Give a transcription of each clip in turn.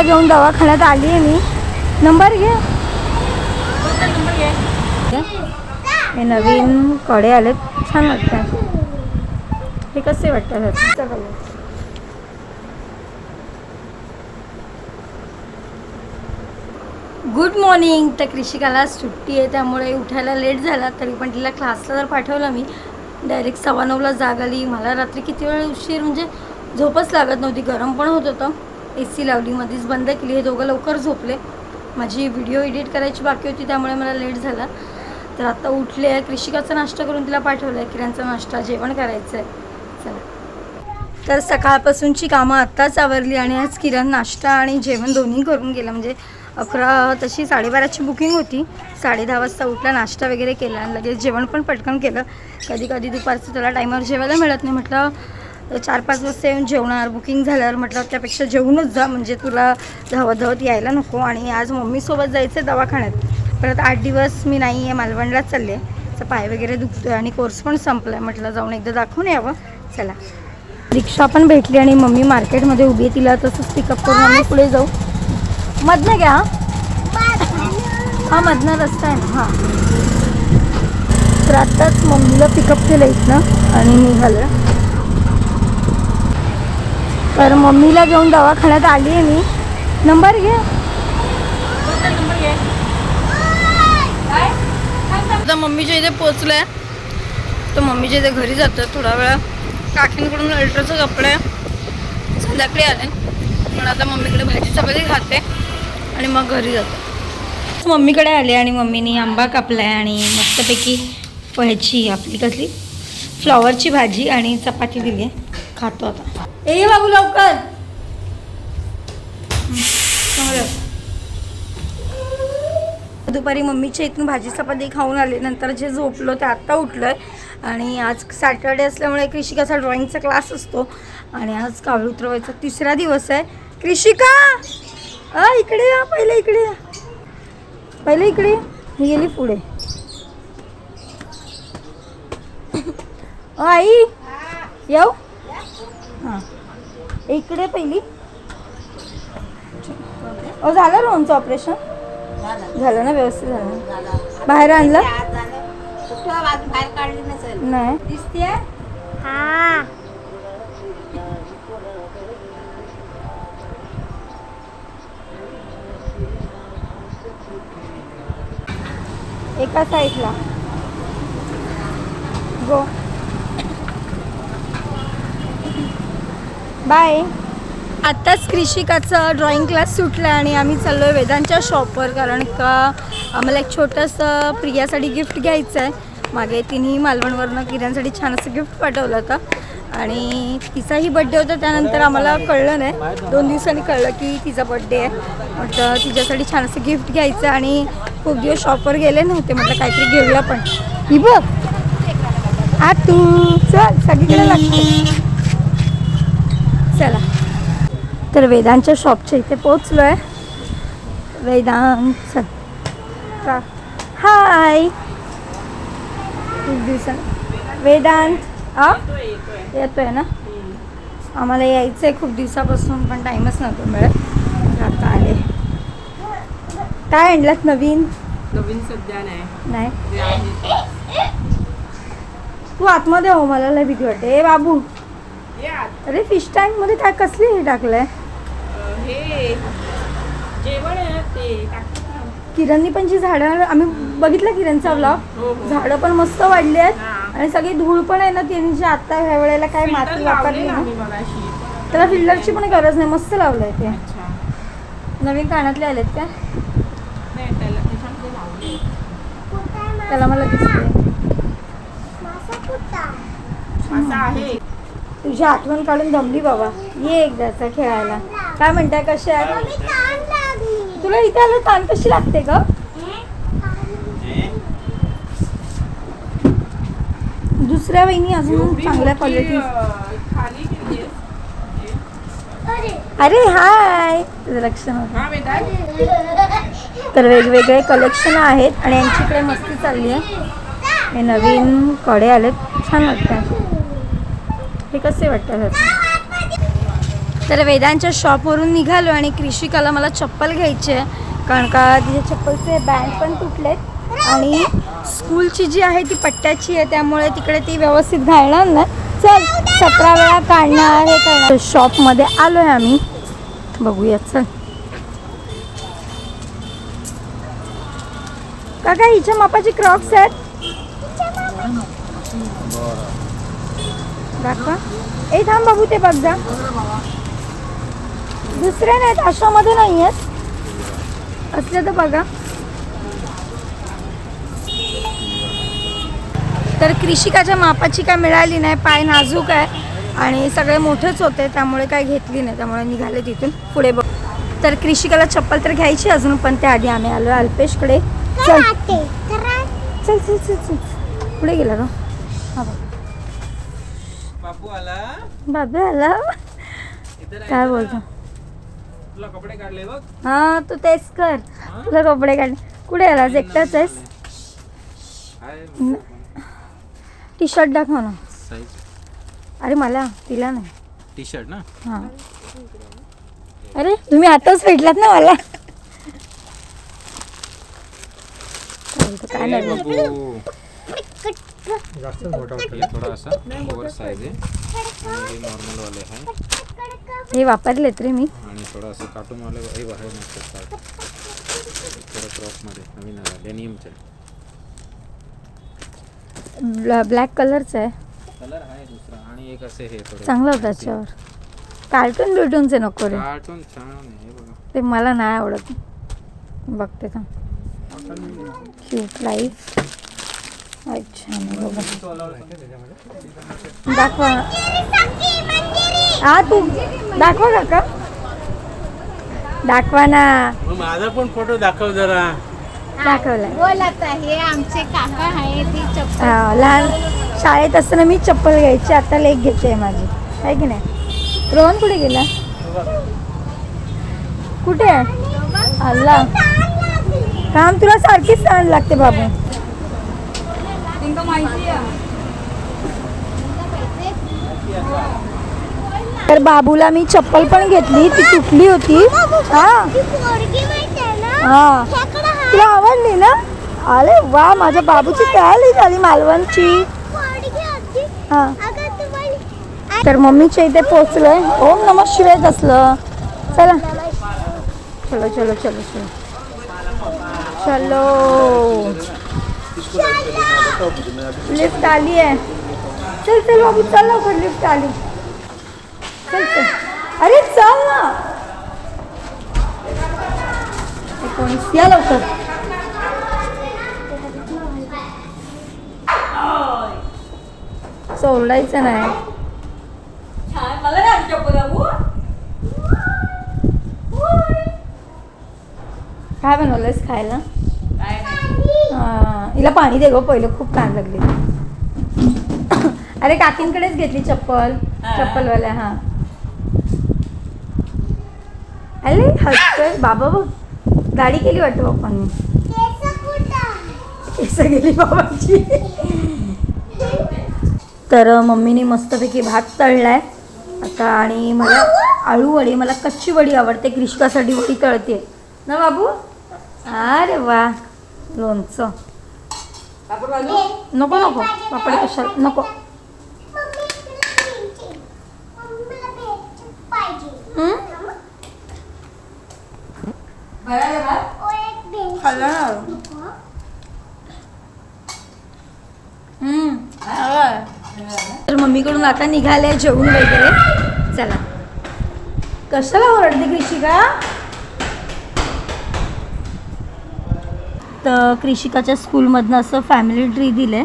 मम्मीला घेऊन दवाखान्यात आली आहे मी. नंबर घे. हे नवीन कडे आलेत, छान वाटतात. हे कसे वाटतात? Good morning. तर कृषिकाला सुट्टी आहे त्यामुळे उठायला लेट झाला, तरी पण तिला क्लासला जर पाठवलं मी डायरेक्ट 9:15ला जाग आली. मला रात्री किती वेळ उशीर म्हणजे झोपच लागत नव्हती, गरम पण होत होतं. AC लावली, मध्येच बंद केली. हे दोघं लवकर झोपले. माझी व्हिडिओ एडिट करायची बाकी होती त्यामुळे मला लेट झाला. तर आता उठले आहे. कृषिकाचा नाश्ता करून तिला पाठवलं आहे. किरणचा नाश्ता, जेवण करायचं आहे. चला. तर सकाळपासूनची कामं आत्ताच आवरली आणि आज किरण नाश्ता आणि जेवण दोन्ही करून गेला. म्हणजे 11 तशी 12:30ची बुकिंग होती. 10:30 वाजता उठला, नाश्ता वगैरे केला आणि लगेच जेवण पण पटकन केलं. कधी कधी दुपारचं त्याला टायमावर जेवायला मिळत नाही. म्हटलं 4-5 वाजता येऊन जेवणार, बुकिंग झाल्यावर म्हटलं त्यापेक्षा जेवूनच जा, म्हणजे तुला धावत यायला नको. आणि आज मम्मीसोबत जायचं आहे दवाखान्यात. परत 8 दिवस मी नाही आहे, मालवणलाच चालले आहे. तर पाय वगैरे दुखतो आहे आणि कोर्स पण संपला आहे. म्हटलं जाऊन एकदा दाखवून यावं. चला. रिक्षा पण भेटली आणि मम्मी मार्केटमध्ये उभी आहे. तिला तसंच पिकअप करून आम्ही पुढे जाऊ. मधनं घ्या. हां मधनं रस्ता आहे ना. हां. तर आत्ताच मम्मीला पिकअप केलं इथनं आणि निघालं. तर मम्मीला घेऊन दवाखान्यात आली आहे मी. नंबर घे. आता मम्मीच्या इथे पोचलो आहे. तर मम्मीच्या इथे घरी जातं थोडा वेळा. काकींकडून अल्ट्राचं कपडे संध्याकाळी आले, पण आता मम्मीकडे भाजी चपाती खाते आणि मग घरी जातो. मम्मीकडे आले आणि मम्मीने आंबा कापला आहे आणि मस्तपैकी ह्याची आपली कसली फ्लॉवरची भाजी आणि चपाती दिली आहे. खातो आता. ए बाबू लवकर. दुपारी मम्मीच्या इथून भाजी चपाती खाऊन आले. नंतर जे झोपलो ते आत्ता उठलो आहे. आणि आज सॅटर्डे असल्यामुळे कृषिकाचा ड्रॉइंगचा क्लास असतो आणि आज कावळे उतरवायचा 3रा दिवस आहे. कृषिका इकडे या. पहिले इकडे या. पहिले इकडे. मी गेली पुढे. आई येऊ. हां इकडे पहिली. झालं लोणचं ऑपरेशन? झालं ना, व्यवस्थित झालं. बाहेर आणलं नाही दिसते. हां एका साईडला गो. बाय. आत्ताच कृषिकाचा ड्रॉइंग क्लास सुटला आणि आम्ही चाललो आहे वेदांच्या शॉपवर, कारण का आम्हाला एक छोटंसं प्रियासाठी गिफ्ट घ्यायचं आहे. मागे तिने मालवणवरनं किरणसाठी छान असं गिफ्ट पाठवलं होतं आणि तिचाही बड्डे होता. त्यानंतर आम्हाला कळलं नाही, 2 दिवसांनी कळलं की तिचा बड्डे आहे. म्हटलं तिच्यासाठी छान असं गिफ्ट घ्यायचं आणि खूप दिवस शॉपवर गेले नव्हते. म्हटलं काहीतरी घेऊया. पण ही बघ आ तू चल सगळीकडे लागते. चला. तर वेदांच्या शॉपच्या इथे पोचलो आहे. वेदांत चल का. हाय. खूप दिवसांनी वेदांत येतोय ना. आम्हाला यायचं आहे खूप दिवसापासून पण टाईमच नव्हतो मिळत. आता आले. काय आणलात नवीन? सध्या नाही. तू आतमध्ये हो, मला लय भीती वाटते. ए बाबू. अरे फिश टँक मध्ये काय कसली हे टाकलंय? हे जेवण आहे ते. किरणनी पण जी झाडं आम्ही बघितलं किरणचा व्लॉग, झाडं पण मस्त वाढली आहेत आणि सगळी धूळ पण आहे ना. त्यांनी जी आता ह्या वेळेला काय माती वापरली ना, त्याला फिल्टरची पण गरज नाही. मस्त लावलंय ते. नवीन कानातले आलेत का? त्याला मला दिसते. तुझी आठवण काढून दमली बाबा. ये एकदाचा खेळायला. काय म्हणताय, कशा आहे? तुला इथे आलं ताण कशी लागते ग? दुसऱ्या वहिनी अजून चांगल्या क्वालिटी. अरे हाय. तुझं लक्ष नव्हतं. तर वेगवेगळे कलेक्शन आहेत आणि यांच्याकडे मस्ती चालली आहे. हे नवीन कडे आलेत, छान वाटतात. हे कसे वाटतात? तर वेदांच्या शॉपवरून निघालो आणि कृषिकाला मला चप्पल घ्यायची आहे, कारण का तिच्या चप्पलचे बँड पण तुटलेत आणि स्कूलची जी आहे ती पट्ट्याची आहे, त्यामुळे तिकडे ती व्यवस्थित घालणार ना. चल 17 वेळा काढणार हे करणार. शॉपमध्ये आलो आहे आम्ही, बघूया. चल काका हिच्या मापाची क्रॉक्स आहेत दाखवा. ए थांब बघू, ते बघ जा. दुसरे नाहीत, अशामध्ये नाही आहेत, असले तर बघा. तर कृषिकाच्या मापाची काय मिळाली नाही, पाय नाजूक आहे आणि सगळे मोठेच होते, त्यामुळे काय घेतली नाही, त्यामुळे निघाले तिथून पुढे. बघ तर कृषिकाला चप्पल तर घ्यायची अजून, पण त्याआधी आम्ही आलो अल्पेशकडे. चल चल चल चल चल पुढे गेला ग. हा बघ बाबू आला. बाबा आला. काय बोलतो? तुला कपडे काढले बघ. हा तू तेच कर, तुला कपडे काढ. कुठे आलास? एकटाच आहेस? टी शर्ट दाखव ना. अरे मला, तिला नाही. टी शर्ट ना. हां अरे तुम्ही आताच भेटलात ना मला. काय नाही बाबू जास्त मोठा वाटतो. थोडा असा ओव्हर साइज आहे आणि हे नॉर्मल वाले आहे. हे वापरलेत रे मी. आणि थोडा असं कार्टून वाले हे बाहेर नसतात. थोडं क्रॉप मध्ये नवीन आला डेनिमचे. ब्लॅक कलरचा आहे. कलर आहे दुसरा आणि एक असे हे थोडे चांगलं होतं त्याच्यावर. कार्टून बिटूनचे नको रे, कार्टून छान आहे. हे बघा ते मला नाही आवडत. बघते थांब. Cute life. अच्छा दाखवा. हा तू दाखवा काका, दाखवा ना. माझा पण फोटो दाखव जरा. दाखवलाय. बोल आता, हे आमचे काका आहे, ती चप्पल. हा, लहान शाळेत असताना मी चप्पल घ्यायची, आता लेक घेते माझी, आहे की नाही. रोहन कुठे गेला? कुठे आहे? आला. काम तुला सारखीच ताण लागते बाबू. तर बाबूला मी चप्पल पण घेतली, ती तुटली होती. हा हा तुला आवडली ना? अरे वा, माझ्या बाबूची तयारी झाली मालवणची. हा तर मम्मीच्या इथे पोचलोय. ओम नमः शिवाय असलं. चला चलो चलो चलो चलो चलो. लिफ्ट आली आहे. चल चल बाबू, चल लवकर, लिफ्ट आली. चल चल, अरे चल ना. कोणीच या लवकर. सोडायचं नाही. काय बनवलंयस खायला? हिला पाणी दे गो पहिलं, खूप तहान लागली. अरे काकींकडेच घेतली चप्पल, चप्पलवाल्या. हा अरे हसतोय बाबा. बघ गाडी केली वाटतं बाप्पांनी. केस गेली बाबाची. तर मम्मीने मस्तपैकी भात तळलाय आता, आणि मला आळू वडी, मला कच्ची वडी आवडते. कृषिकासाठी वडी तळते ना बाबू. अरे वा, लोणचं नको नको, पापड कशाला नको. तर मम्मीकडून आता निघाले जेवून वगैरे. चला. कशाला ओरडते कृषिका? तर कृषिकाच्या स्कूलमधनं असं फॅमिली ट्री दिलं आहे,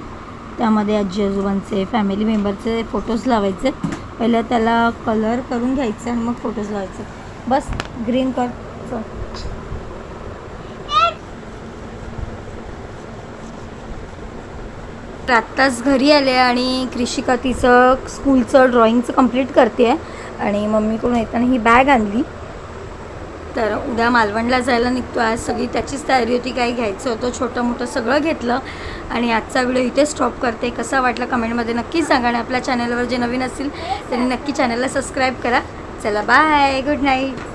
त्यामध्ये आजी आजोबांचे, फॅमिली मेंबरचे फोटोज लावायचे. पहिले त्याला कलर करून घ्यायचे आणि मग फोटोज लावायचे. बस ग्रीन कर. आत्ताच घरी आले आणि कृषिका तिचं स्कूलचं ड्रॉइंगचं कंप्लीट करते आहे, आणि मम्मीकडून येताना ही बॅग आणली. तर उद्या मालवणला जायला निघतो. आज सगळी त्याचीच तयारी होती, काही घ्यायचं होतं, छोटं मोठं सगळं घेतलं. आणि आजचा व्हिडिओ इथे स्टॉप करते. कसा वाटला कमेंटमध्ये नक्की सांगा, आणि आपल्या चॅनलवर जे नवीन असतील त्यांनी नक्की चॅनलला सबस्क्राईब करा. चला बाय, गुड नाईट.